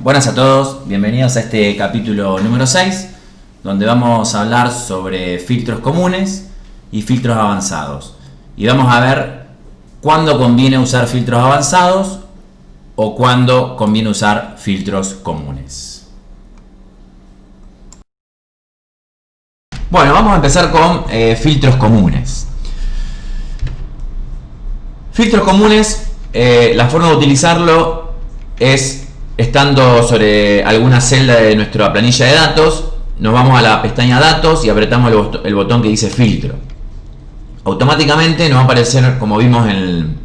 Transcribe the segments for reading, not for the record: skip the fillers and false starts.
Buenas a todos, bienvenidos a este capítulo número 6, donde vamos a hablar sobre filtros comunes y filtros avanzados. Y vamos a ver cuándo conviene usar filtros avanzados o cuándo conviene usar filtros comunes. Bueno, vamos a empezar con filtros comunes. Filtros comunes, la forma de utilizarlo es estando sobre alguna celda de nuestra planilla de datos, nos vamos a la pestaña datos y apretamos el botón que dice filtro. Automáticamente nos va a aparecer, como vimos en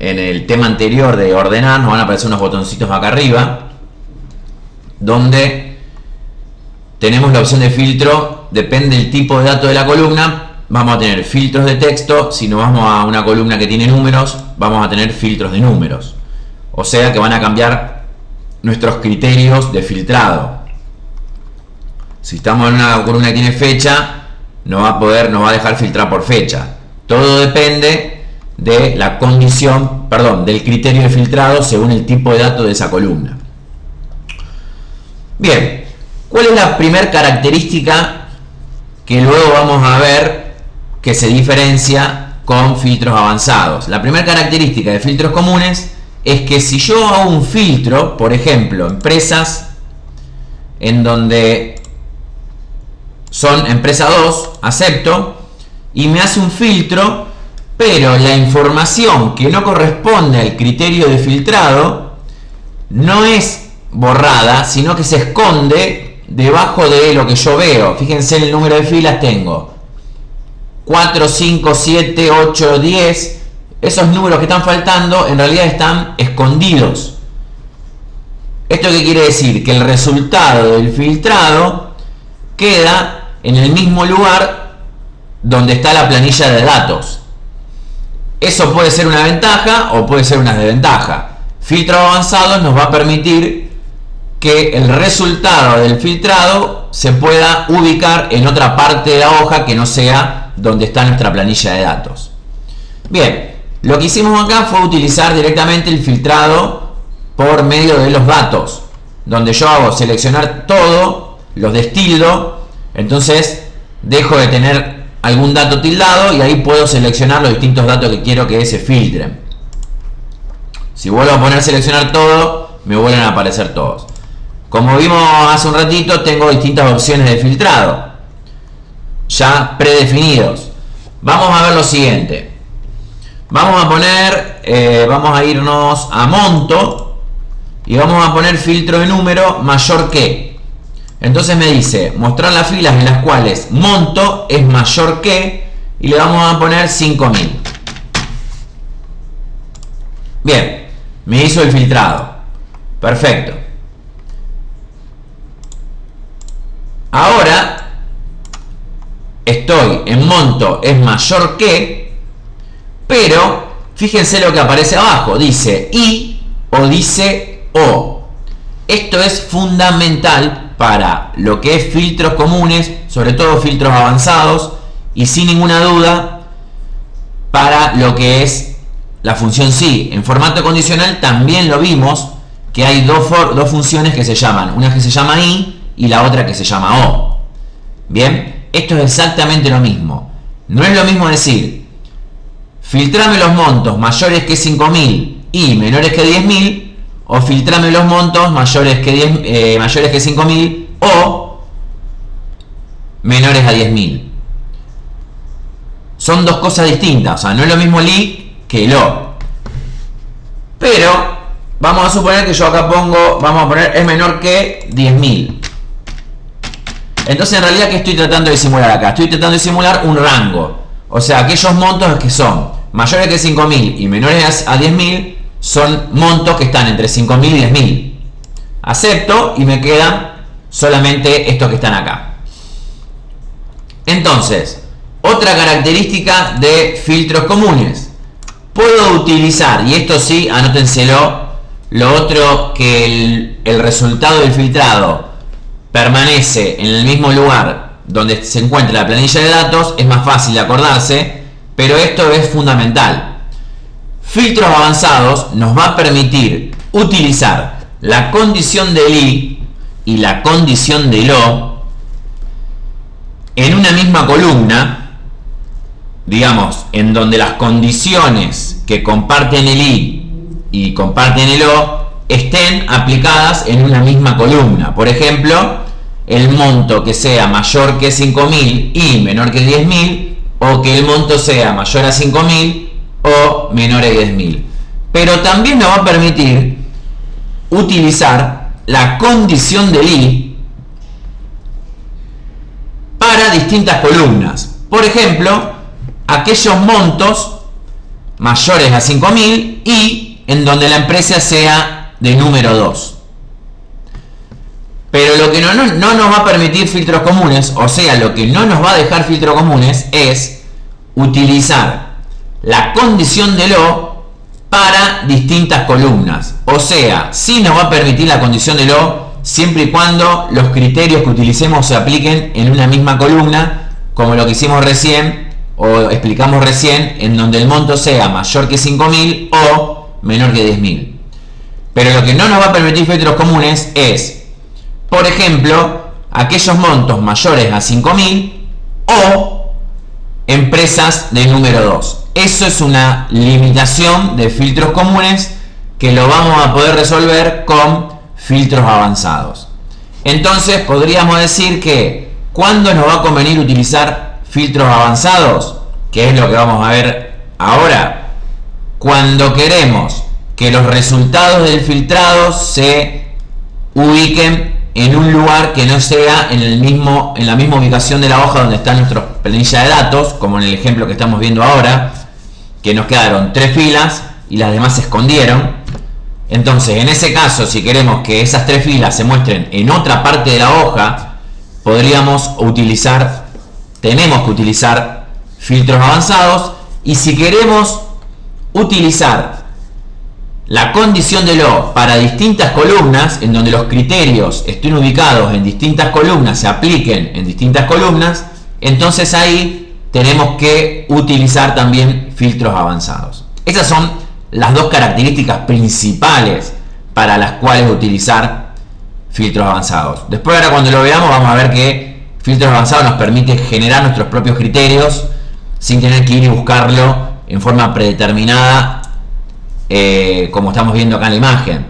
el tema anterior de ordenar, nos van a aparecer unos botoncitos acá arriba donde tenemos la opción de filtro. Depende del tipo de dato de la columna, vamos a tener filtros de texto. Si nos vamos a una columna que tiene números, vamos a tener filtros de números, o sea que van a cambiar nuestros criterios de filtrado. Si estamos en una columna que tiene fecha, nos va a dejar filtrar por fecha. Todo depende de la condición, del criterio de filtrado según el tipo de dato de esa columna. Bien, ¿cuál es la primera característica que luego vamos a ver que se diferencia con filtros avanzados? La primera característica de filtros comunes es que si yo hago un filtro, por ejemplo, empresas en donde son empresa 2, acepto, y me hace un filtro, pero la información que no corresponde al criterio de filtrado no es borrada, sino que se esconde debajo de lo que yo veo. Fíjense en el número de filas, tengo 4, 5, 7, 8, 10. Esos números que están faltando en realidad están escondidos. ¿Esto qué quiere decir? Que el resultado del filtrado queda en el mismo lugar donde está la planilla de datos. Eso puede ser una ventaja o puede ser una desventaja. Filtros avanzados nos va a permitir que el resultado del filtrado se pueda ubicar en otra parte de la hoja que no sea donde está nuestra planilla de datos. Bien. Lo que hicimos acá fue utilizar directamente el filtrado por medio de los datos, donde yo hago seleccionar todo, los destildo, entonces dejo de tener algún dato tildado y ahí puedo seleccionar los distintos datos que quiero que se filtren. Si vuelvo a poner seleccionar todo, me vuelven a aparecer todos. Como vimos hace un ratito, tengo distintas opciones de filtrado ya predefinidos. Vamos a ver lo siguiente. Vamos a irnos a monto y vamos a poner filtro de número mayor que. Entonces me dice mostrar las filas en las cuales monto es mayor que, y le vamos a poner 5000. Bien, me hizo el filtrado. Perfecto. Ahora estoy en monto es mayor que, pero fíjense lo que aparece abajo, dice y o dice o. Esto es fundamental para lo que es filtros comunes, sobre todo filtros avanzados, y sin ninguna duda para lo que es la función si. En formato condicional también lo vimos, que hay dos funciones que se llaman, una que se llama y la otra que se llama o. Bien, esto es exactamente lo mismo. No es lo mismo decir filtrame los montos mayores que 5000 y menores que 10.000, o filtrame los montos mayores que 5000 o menores a 10.000. Son dos cosas distintas, o sea, no es lo mismo el i que el o. Pero vamos a suponer que yo acá vamos a poner es menor que 10.000. Entonces en realidad, ¿qué estoy tratando de simular acá? Estoy tratando de simular un rango. O sea, aquellos montos que son mayores que 5000 y menores a 10.000 son montos que están entre 5000 y 10.000. Acepto y me quedan solamente estos que están acá. Entonces, otra característica de filtros comunes. Puedo utilizar, y esto sí, anótenselo, lo otro que el resultado del filtrado permanece en el mismo lugar donde se encuentra la planilla de datos, es más fácil de acordarse, pero esto es fundamental. Filtros avanzados nos va a permitir utilizar la condición del I y la condición del O en una misma columna, digamos, en donde las condiciones que comparten el I y comparten el O estén aplicadas en una misma columna. Por ejemplo, el monto que sea mayor que 5.000 y menor que 10.000, o que el monto sea mayor a 5.000 o menor a 10.000. Pero también nos va a permitir utilizar la condición del I para distintas columnas. Por ejemplo, aquellos montos mayores a 5.000 y en donde la empresa sea de número 2. Pero lo que no nos va a permitir filtros comunes, o sea, lo que no nos va a dejar filtros comunes, es utilizar la condición del O para distintas columnas. O sea, sí nos va a permitir la condición del O siempre y cuando los criterios que utilicemos se apliquen en una misma columna, como lo que hicimos recién o explicamos recién, en donde el monto sea mayor que 5.000 o menor que 10.000. Pero lo que no nos va a permitir filtros comunes es, por ejemplo, aquellos montos mayores a 5.000 o empresas de número 2. Eso es una limitación de filtros comunes que lo vamos a poder resolver con filtros avanzados. Entonces podríamos decir que ¿cuándo nos va a convenir utilizar filtros avanzados? Que es lo que vamos a ver ahora. Cuando queremos que los resultados del filtrado se ubiquen en un lugar que no sea en la misma ubicación de la hoja donde está nuestra planilla de datos, como en el ejemplo que estamos viendo ahora, que nos quedaron 3 filas y las demás se escondieron. Entonces, en ese caso, si queremos que esas 3 filas se muestren en otra parte de la hoja, tenemos que utilizar filtros avanzados. Y si queremos utilizar la condición del O para distintas columnas, en donde los criterios estén ubicados en distintas columnas, se apliquen en distintas columnas, entonces ahí tenemos que utilizar también filtros avanzados. Esas son las dos características principales para las cuales utilizar filtros avanzados. Después, ahora cuando lo veamos, vamos a ver que filtros avanzados nos permite generar nuestros propios criterios sin tener que ir y buscarlo en forma predeterminada, como estamos viendo acá en la imagen.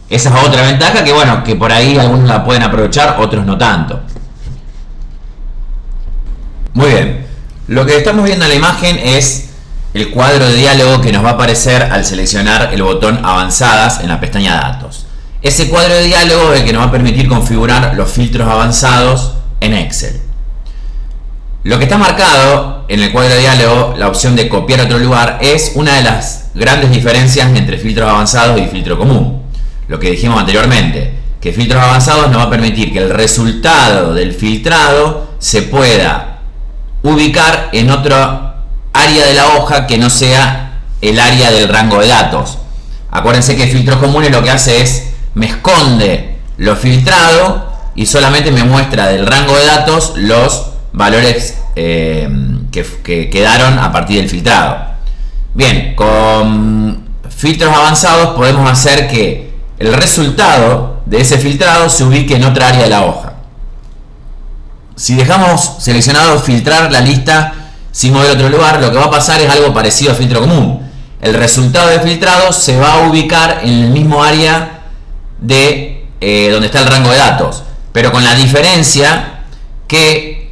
Esa es otra ventaja que, bueno, que por ahí algunos la pueden aprovechar, otros no tanto. Muy bien, lo que estamos viendo en la imagen es el cuadro de diálogo que nos va a aparecer al seleccionar el botón avanzadas en la pestaña datos. Ese cuadro de diálogo es el que nos va a permitir configurar los filtros avanzados en Excel. Lo que está marcado en el cuadro de diálogo, la opción de copiar a otro lugar, es una de las grandes diferencias entre filtros avanzados y filtro común. Lo que dijimos anteriormente, que filtros avanzados nos va a permitir que el resultado del filtrado se pueda ubicar en otra área de la hoja que no sea el área del rango de datos. Acuérdense que filtros comunes lo que hace es me esconde lo filtrado y solamente me muestra del rango de datos los valores que quedaron a partir del filtrado. Bien, con filtros avanzados podemos hacer que el resultado de ese filtrado se ubique en otra área de la hoja. Si dejamos seleccionado filtrar la lista sin mover a otro lugar, lo que va a pasar es algo parecido a filtro común. El resultado del filtrado se va a ubicar en el mismo área de donde está el rango de datos, pero con la diferencia que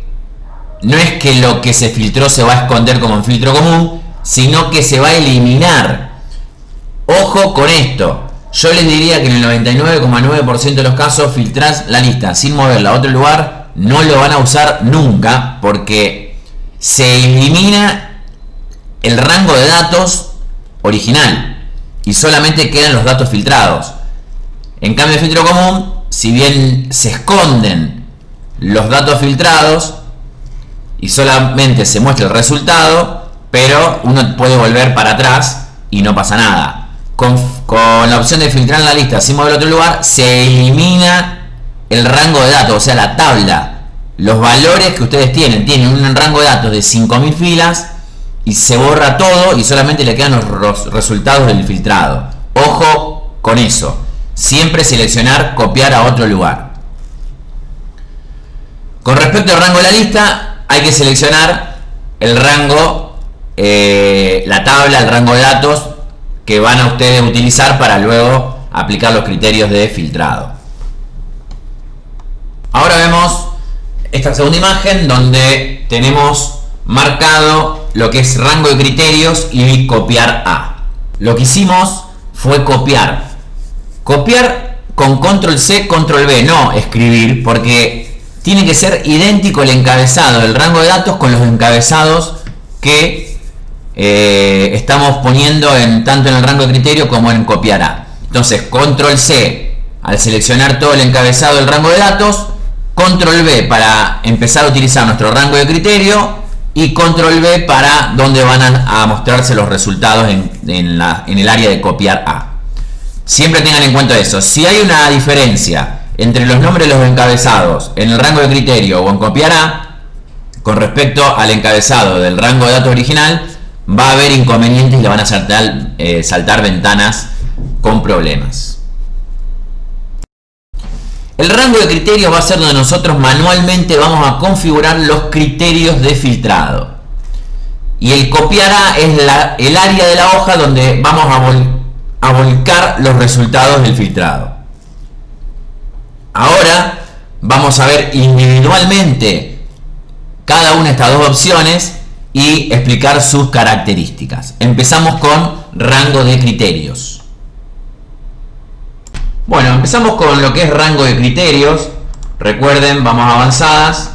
no es que lo que se filtró se va a esconder como en filtro común, sino que se va a eliminar. Ojo con esto. Yo les diría que en el 99,9% de los casos filtrar la lista sin moverla a otro lugar no lo van a usar nunca, porque se elimina el rango de datos original y solamente quedan los datos filtrados. En cambio, el filtro común, si bien se esconden los datos filtrados y solamente se muestra el resultado, pero uno puede volver para atrás y no pasa nada. Con la opción de filtrar en la lista sin mover a otro lugar, se elimina el rango de datos, o sea, la tabla. Los valores que ustedes tienen un rango de datos de 5.000 filas y se borra todo y solamente le quedan los resultados del filtrado. Ojo con eso. siempre seleccionar copiar a otro lugar. Con respecto al rango de la lista, hay que seleccionar el rango, la tabla, el rango de datos que van a ustedes utilizar para luego aplicar los criterios de filtrado. Ahora vemos esta segunda imagen donde tenemos marcado lo que es rango de criterios y copiar a. Lo que hicimos fue copiar con control C, control V, no escribir, porque tiene que ser idéntico el encabezado del rango de datos con los encabezados que estamos poniendo tanto en el rango de criterio como en copiar a. Entonces control C al seleccionar todo el encabezado del rango de datos, control V para empezar a utilizar nuestro rango de criterio y control V para donde van a mostrarse los resultados en el área de copiar a. Siempre tengan en cuenta eso. Si hay una diferencia entre los nombres de los encabezados en el rango de criterio o en copiar a, con respecto al encabezado del rango de datos original, va a haber inconvenientes y le van a saltar ventanas con problemas. El rango de criterios va a ser donde nosotros manualmente vamos a configurar los criterios de filtrado. Y el copiar a es el área de la hoja donde vamos a volcar los resultados del filtrado. Ahora vamos a ver individualmente cada una de estas dos opciones y explicar sus características. Empezamos con rango de criterios. Bueno, empezamos con lo que es rango de criterios. Recuerden, vamos a avanzadas.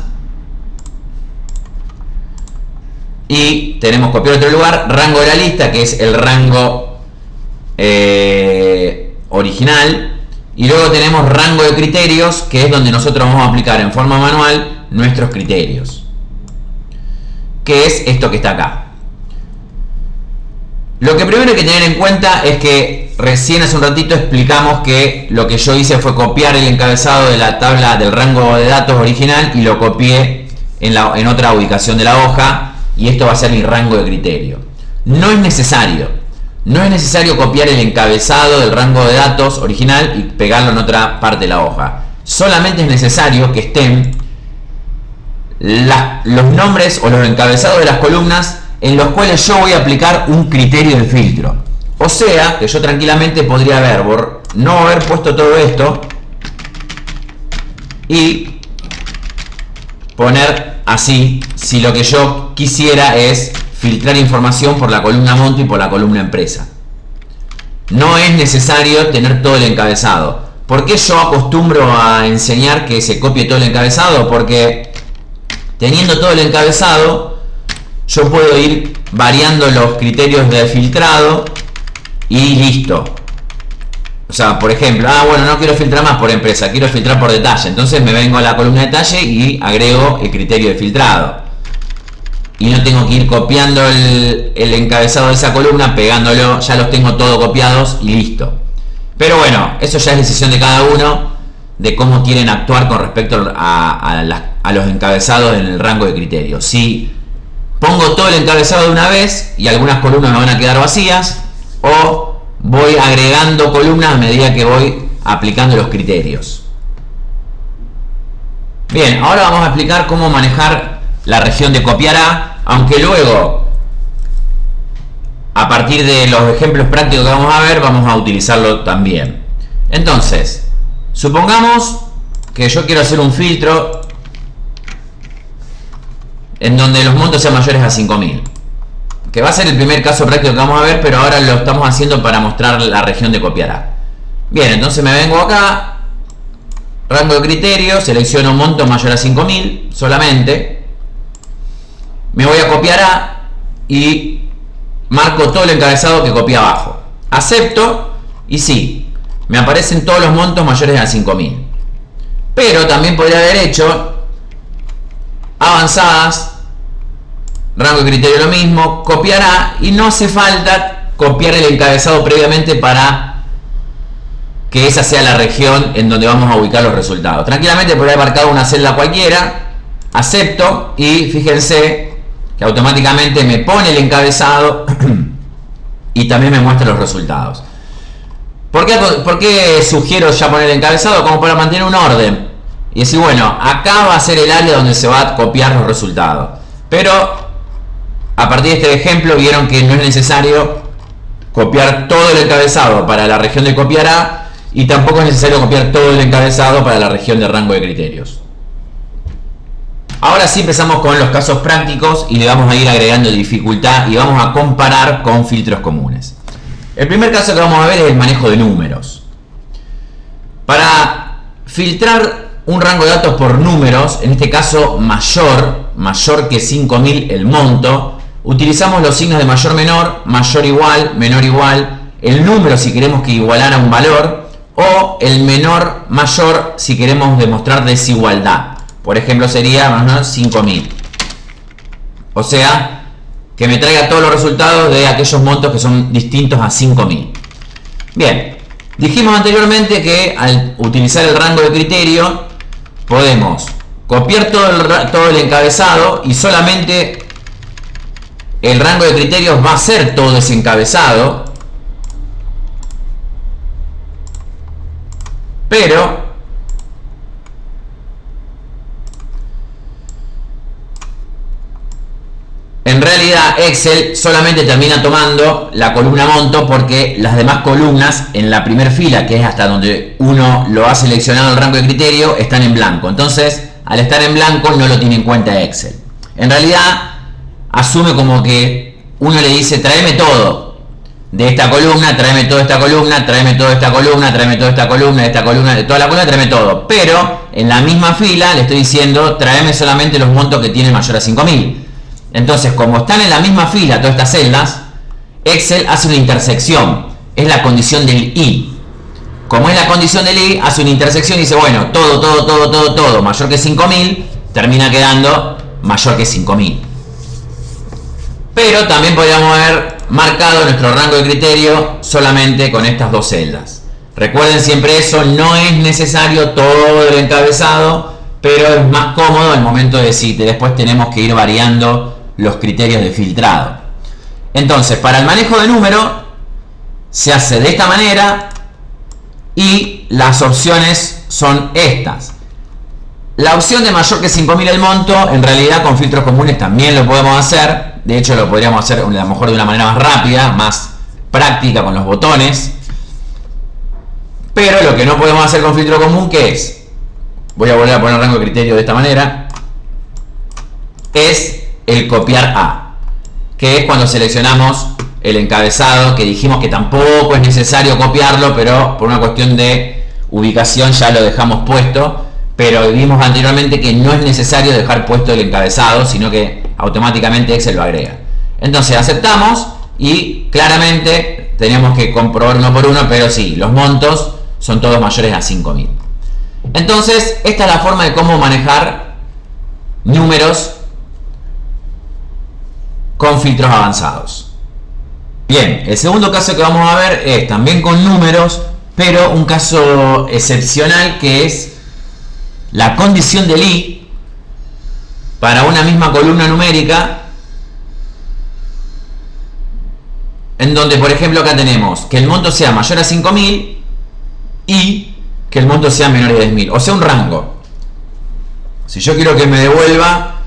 Y tenemos copiar otro lugar. Rango de la lista, que es el rango original. Y luego tenemos rango de criterios, que es donde nosotros vamos a aplicar en forma manual nuestros criterios. Que es esto que está acá. Lo que primero hay que tener en cuenta es que recién hace un ratito explicamos que lo que yo hice fue copiar el encabezado de la tabla del rango de datos original y lo copié en otra ubicación de la hoja, y esto va a ser mi rango de criterio. No es necesario copiar el encabezado del rango de datos original y pegarlo en otra parte de la hoja. Solamente es necesario que estén los nombres o los encabezados de las columnas en los cuales yo voy a aplicar un criterio de filtro. O sea, que yo tranquilamente podría no haber puesto todo esto y poner así, si lo que yo quisiera es filtrar información por la columna monto y por la columna empresa. No es necesario tener todo el encabezado. ¿Por qué yo acostumbro a enseñar que se copie todo el encabezado? Porque teniendo todo el encabezado, yo puedo ir variando los criterios de filtrado y listo. O sea, por ejemplo, bueno, no quiero filtrar más por empresa, quiero filtrar por detalle. Entonces me vengo a la columna de detalle y agrego el criterio de filtrado. Y no tengo que ir copiando el encabezado de esa columna, pegándolo, ya los tengo todos copiados y listo. Pero bueno, eso ya es decisión de cada uno, de cómo quieren actuar con respecto a los encabezados en el rango de criterio. Si pongo todo el encabezado de una vez y algunas columnas me van a quedar vacías, o voy agregando columnas a medida que voy aplicando los criterios. Bien, ahora vamos a explicar cómo manejar la región de copiar a, aunque luego, a partir de los ejemplos prácticos que vamos a ver, vamos a utilizarlo también. Entonces, supongamos que yo quiero hacer un filtro en donde los montos sean mayores a 5.000, que va a ser el primer caso práctico que vamos a ver, pero ahora lo estamos haciendo para mostrar la región de copiar a. Bien, entonces me vengo acá, rango de criterio, selecciono un monto mayor a 5.000 solamente, me voy a copiar a y marco todo el encabezado que copié abajo, acepto y sí, me aparecen todos los montos mayores a 5.000. Pero también podría haber hecho avanzadas, rango de criterio lo mismo, copiar a, y no hace falta copiar el encabezado previamente para que esa sea la región en donde vamos a ubicar los resultados. Tranquilamente podría haber marcado una celda cualquiera, acepto y fíjense que automáticamente me pone el encabezado y también me muestra los resultados. ¿Por qué sugiero ya poner el encabezado? Como para mantener un orden. Y decir, bueno, acá va a ser el área donde se va a copiar los resultados. Pero a partir de este ejemplo vieron que no es necesario copiar todo el encabezado para la región de copiar A y tampoco es necesario copiar todo el encabezado para la región de rango de criterios. Ahora sí empezamos con los casos prácticos y le vamos a ir agregando dificultad y vamos a comparar con filtros comunes. El primer caso que vamos a ver es el manejo de números. Para filtrar un rango de datos por números, en este caso mayor que 5000 el monto, utilizamos los signos de mayor menor igual, el número si queremos que igualara un valor, o el menor mayor si queremos demostrar desigualdad. Por ejemplo sería más o menos 5000. O sea, que me traiga todos los resultados de aquellos montos que son distintos a 5000. Bien, dijimos anteriormente que al utilizar el rango de criterio podemos copiar todo el encabezado y solamente el rango de criterios va a ser todo ese encabezado, pero en realidad Excel solamente termina tomando la columna monto porque las demás columnas en la primera fila, que es hasta donde uno lo ha seleccionado el rango de criterio, están en blanco. Entonces, al estar en blanco no lo tiene en cuenta Excel. En realidad, asume como que uno le dice, tráeme todo de esta columna, tráeme toda esta columna, tráeme toda esta columna, tráeme toda esta columna, de esta columna, de toda la columna, tráeme todo. Pero en la misma fila le estoy diciendo, tráeme solamente los montos que tienen mayor a 5000. Entonces, como están en la misma fila todas estas celdas, Excel hace una intersección. Es la condición del I. Como es la condición del I, hace una intersección y dice, bueno, todo mayor que 5000 termina quedando mayor que 5000. Pero también podríamos haber marcado nuestro rango de criterio solamente con estas dos celdas. Recuerden siempre eso, no es necesario todo el encabezado, pero es más cómodo el momento de si después tenemos que ir variando los criterios de filtrado. Entonces, para el manejo de número se hace de esta manera y las opciones son estas. La opción de mayor que 5000 el monto, en realidad con filtros comunes también lo podemos hacer. De hecho, lo podríamos hacer a lo mejor de una manera más rápida, más práctica con los botones. Pero lo que no podemos hacer con filtro común, ¿qué es? Voy a volver a poner rango de criterio de esta manera. Es el copiar A, que es cuando seleccionamos el encabezado, que dijimos que tampoco es necesario copiarlo, pero por una cuestión de ubicación ya lo dejamos puesto, pero vimos anteriormente que no es necesario dejar puesto el encabezado, sino que automáticamente Excel lo agrega. Entonces aceptamos y claramente tenemos que comprobar uno por uno, pero sí, los montos son todos mayores a 5000. Entonces, esta es la forma de cómo manejar números con filtros avanzados. Bien, el segundo caso que vamos a ver es también con números, pero un caso excepcional que es la condición del I para una misma columna numérica, en donde, por ejemplo, acá tenemos que el monto sea mayor a 5000 y que el monto sea menor a 10000, o sea, un rango. Si yo quiero que me devuelva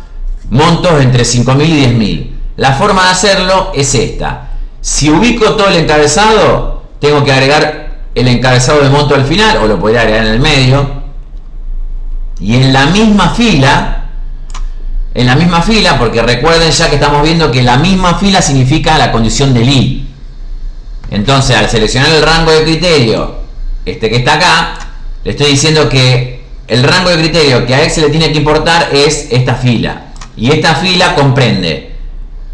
montos entre 5000 y 10000, la forma de hacerlo es esta. Si ubico todo el encabezado, tengo que agregar el encabezado de monto al final, o lo podría agregar en el medio. Y en la misma fila, porque recuerden ya que estamos viendo que la misma fila significa la condición del I. Entonces, al seleccionar el rango de criterio, este que está acá, le estoy diciendo que el rango de criterio que a Excel le tiene que importar es esta fila. Y esta fila comprende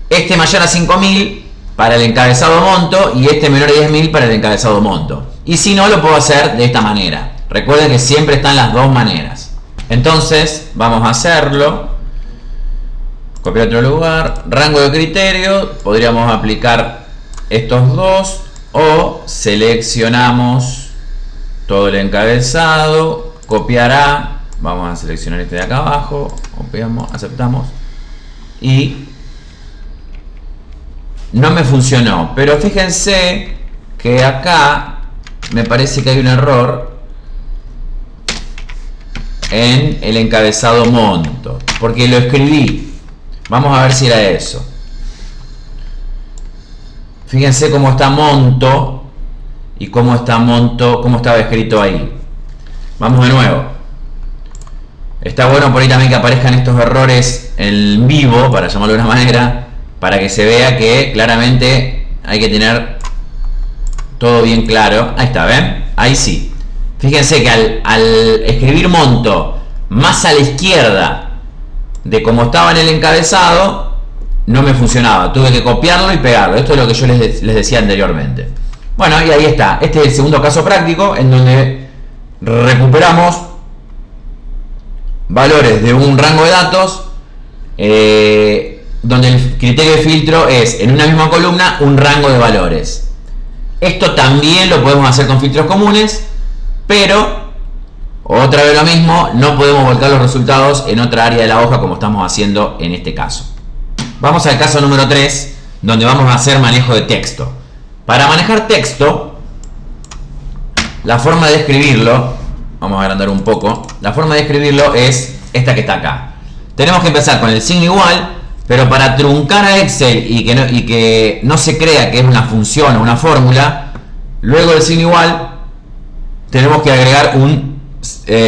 este mayor a 5000 para el encabezado monto y este menor a 10000 para el encabezado monto. Y si no, lo puedo hacer de esta manera. Recuerden que siempre están las dos maneras. Entonces, vamos a hacerlo. Copiar otro lugar. Rango de criterio. Podríamos aplicar estos dos. O seleccionamos todo el encabezado. Copiar A. Vamos a seleccionar este de acá abajo. Copiamos, aceptamos. Y no me funcionó, pero fíjense que acá me parece que hay un error en el encabezado monto, porque lo escribí. Vamos a ver si era eso. Fíjense cómo está monto y cómo está monto, cómo estaba escrito ahí. Vamos de nuevo. Está bueno por ahí también que aparezcan estos errores en vivo, para llamarlo de una manera, para que se vea que claramente hay que tener todo bien claro. Ahí está, ¿ven? Ahí sí. Fíjense que al escribir monto más a la izquierda de como estaba en el encabezado, no me funcionaba. Tuve que copiarlo y pegarlo. Esto es lo que yo les decía anteriormente. Bueno, y ahí está. Este es el segundo caso práctico en donde recuperamos valores de un rango de datos donde el criterio de filtro es en una misma columna un rango de valores. Esto también lo podemos hacer con filtros comunes, pero otra vez lo mismo, no podemos volcar los resultados en otra área de la hoja como estamos haciendo en este caso. Vamos al caso número 3, donde vamos a hacer manejo de texto. Para manejar texto, la forma de escribirlo, vamos a agrandar un poco, la forma de escribirlo es esta que está acá. Tenemos que empezar con el signo igual, pero para truncar a Excel y que no se crea que es una función o una fórmula, luego del signo igual tenemos que agregar un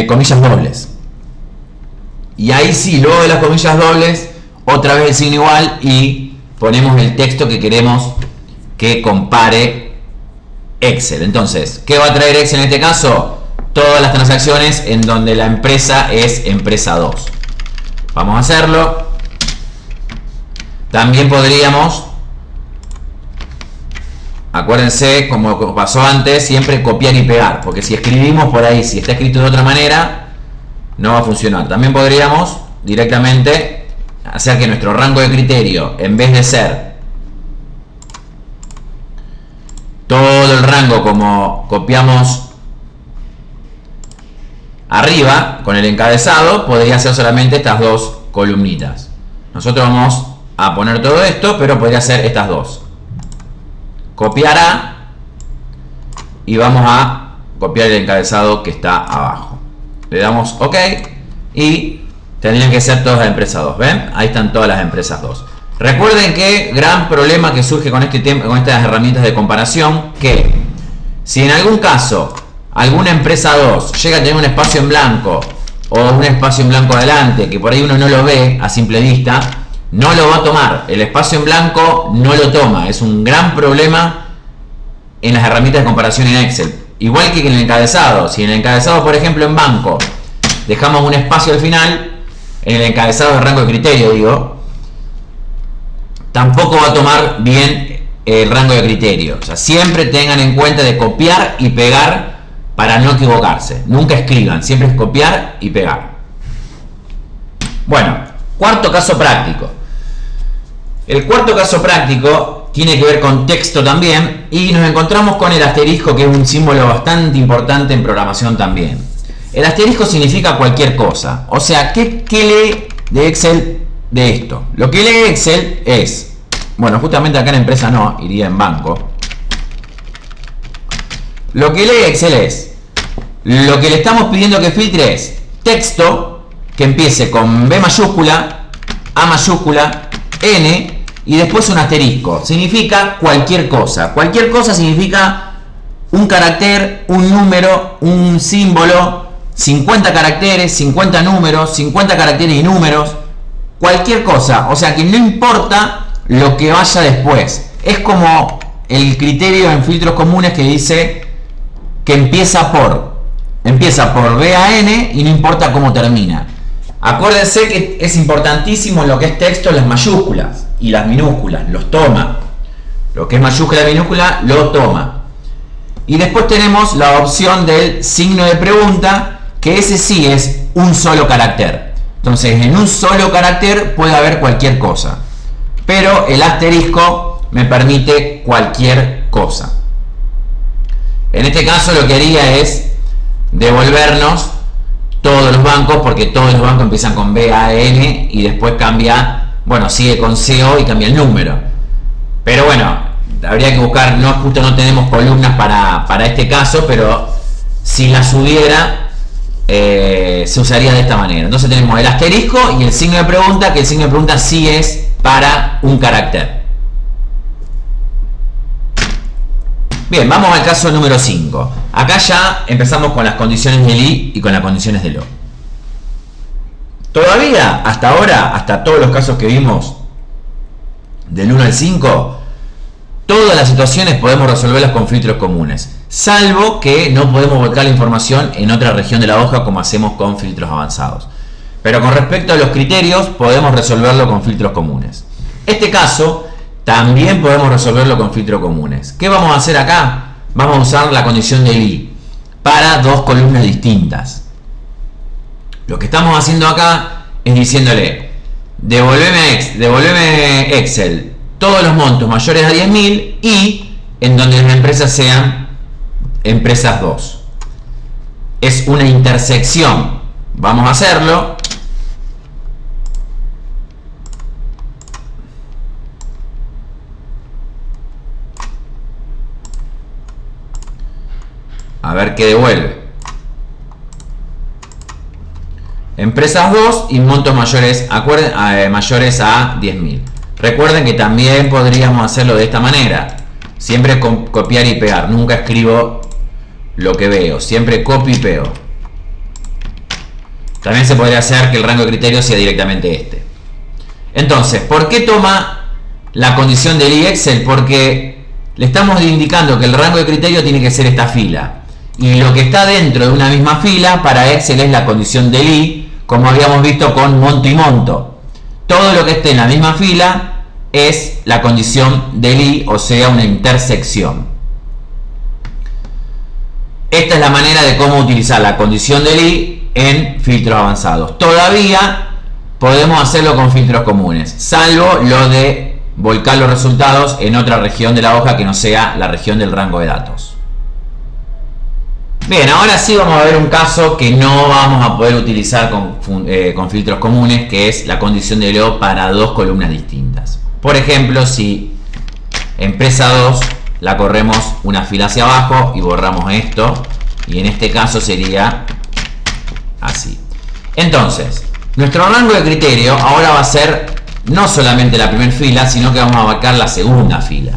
comillas dobles. Y ahí sí, luego de las comillas dobles, otra vez el signo igual y ponemos el texto que queremos que compare Excel. Entonces, ¿qué va a traer Excel en este caso? Todas las transacciones en donde la empresa es empresa 2. Vamos a hacerlo. También podríamos, acuérdense, como pasó antes, siempre copiar y pegar, porque si escribimos por ahí, si está escrito de otra manera, no va a funcionar. También podríamos directamente hacer que nuestro rango de criterio, en vez de ser todo el rango como copiamos arriba con el encabezado, podría ser solamente estas dos columnitas. Nosotros vamos a poner todo esto, pero podría ser estas dos. Copiar A y vamos a copiar el encabezado que está abajo. Le damos OK y tendrían que ser todas las empresas 2. ¿Ven? Ahí están todas las empresas 2. Recuerden que gran problema que surge con con estas herramientas de comparación, que si en algún caso alguna empresa 2 llega a tener un espacio en blanco o un espacio en blanco adelante, que por ahí uno no lo ve a simple vista, no lo va a tomar. El espacio en blanco no lo toma. Es un gran problema en las herramientas de comparación en Excel. Igual que en el encabezado. Si en el encabezado, por ejemplo, en banco, dejamos un espacio al final, en el encabezado de rango de criterio, digo, tampoco va a tomar bien el rango de criterio. O sea, siempre tengan en cuenta de copiar y pegar para no equivocarse. Nunca escriban, siempre es copiar y pegar. Bueno, cuarto caso práctico. El cuarto caso práctico tiene que ver con texto también y nos encontramos con el asterisco, que es un símbolo bastante importante en programación también. El asterisco significa cualquier cosa. O sea, ¿qué lee de Excel de esto? Lo que lee Excel es, bueno, justamente acá en empresa no, iría en banco. Lo que lee Excel es, lo que le estamos pidiendo que filtre es texto que empiece con B mayúscula, A mayúscula, N y después un asterisco. Significa cualquier cosa. Cualquier cosa significa un carácter, un número, un símbolo, 50 caracteres, 50 números, 50 caracteres y números. Cualquier cosa. O sea que no importa lo que vaya después. Es como el criterio en filtros comunes que dice que empieza por B a N y no importa cómo termina. Acuérdense que es importantísimo lo que es texto, las mayúsculas y las minúsculas, los toma. Lo que es mayúscula y minúscula, lo toma. Y después tenemos la opción del signo de pregunta, que ese sí es un solo carácter. Entonces, en un solo carácter puede haber cualquier cosa. Pero el asterisco me permite cualquier cosa. En este caso lo que haría es devolvernos todos los bancos, porque todos los bancos empiezan con B, A, N y después cambia, bueno, sigue con CO y cambia el número. Pero bueno, habría que buscar, no, justo no tenemos columnas para este caso, pero si las hubiera, se usaría de esta manera. Entonces tenemos el asterisco y el signo de pregunta, que el signo de pregunta sí es para un carácter. Bien, vamos al caso número 5. Acá ya empezamos con las condiciones del I y con las condiciones del O. Todavía, hasta ahora, hasta todos los casos que vimos del 1 al 5, todas las situaciones podemos resolverlas con filtros comunes, salvo que no podemos volcar la información en otra región de la hoja como hacemos con filtros avanzados. Pero con respecto a los criterios, podemos resolverlo con filtros comunes. Este caso también podemos resolverlo con filtros comunes. ¿Qué vamos a hacer acá? Vamos a usar la condición del I para dos columnas distintas. Lo que estamos haciendo acá es diciéndole: devolveme Excel todos los montos mayores a 10.000 y en donde las empresas sean empresas 2. Es una intersección. Vamos a hacerlo. A ver qué devuelve. Empresas 2 y montos mayores, mayores a 10.000. Recuerden que también podríamos hacerlo de esta manera. Siempre copiar y pegar. Nunca escribo lo que veo. Siempre copio y pego. También se podría hacer que el rango de criterio sea directamente este. Entonces, ¿por qué toma la condición del I Excel? Porque le estamos indicando que el rango de criterio tiene que ser esta fila. Y lo que está dentro de una misma fila para Excel es la condición del I, como habíamos visto con monto y monto. Todo lo que esté en la misma fila es la condición del I, o sea, una intersección. Esta es la manera de cómo utilizar la condición del I en filtros avanzados. Todavía podemos hacerlo con filtros comunes, salvo lo de volcar los resultados en otra región de la hoja que no sea la región del rango de datos. Bien, ahora sí vamos a ver un caso que no vamos a poder utilizar con filtros comunes, que es la condición de O para dos columnas distintas. Por ejemplo, si empresa 2 la corremos una fila hacia abajo y borramos esto, y en este caso sería así. Entonces, nuestro rango de criterio ahora va a ser no solamente la primera fila, sino que vamos a abarcar la segunda fila.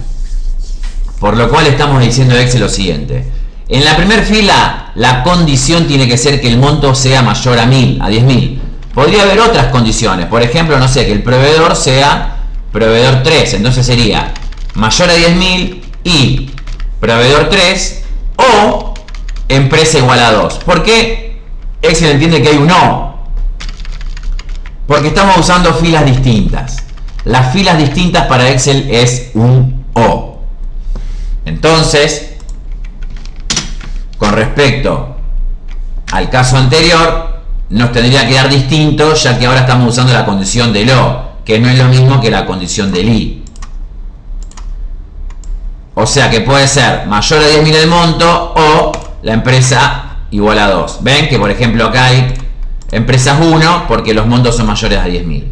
Por lo cual estamos diciendo a Excel lo siguiente: en la primera fila, la condición tiene que ser que el monto sea mayor a 1000, a 10.000. Podría haber otras condiciones. Por ejemplo, no sé, que el proveedor sea proveedor 3. Entonces sería mayor a 10.000 y proveedor 3 o empresa igual a 2. ¿Por qué Excel entiende que hay un O? Porque estamos usando filas distintas. Las filas distintas para Excel es un O. Entonces, con respecto al caso anterior, nos tendría que dar distinto, ya que ahora estamos usando la condición del O, que no es lo mismo que la condición del I. O sea que puede ser mayor a 10.000 el monto o la empresa igual a 2. Ven que por ejemplo acá hay empresas 1 porque los montos son mayores a 10.000.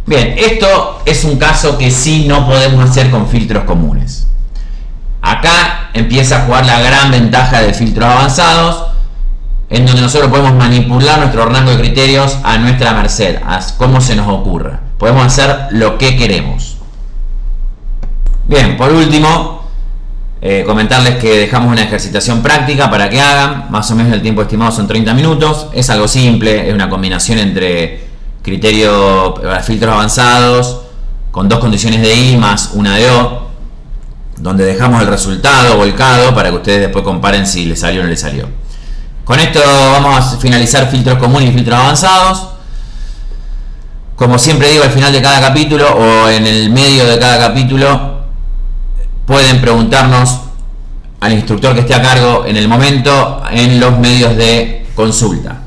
Bien, esto es un caso que sí no podemos hacer con filtros comunes. Acá empieza a jugar la gran ventaja de filtros avanzados, en donde nosotros podemos manipular nuestro rango de criterios a nuestra merced, a cómo se nos ocurra. Podemos hacer lo que queremos. Bien, por último, comentarles que dejamos una ejercitación práctica para que hagan. Más o menos el tiempo estimado son 30 minutos. Es algo simple, es una combinación entre filtros avanzados con dos condiciones de I más una de O, donde dejamos el resultado volcado para que ustedes después comparen si les salió o no les salió. Con esto vamos a finalizar filtros comunes y filtros avanzados. Como siempre digo, al final de cada capítulo o en el medio de cada capítulo pueden preguntarnos al instructor que esté a cargo en el momento en los medios de consulta.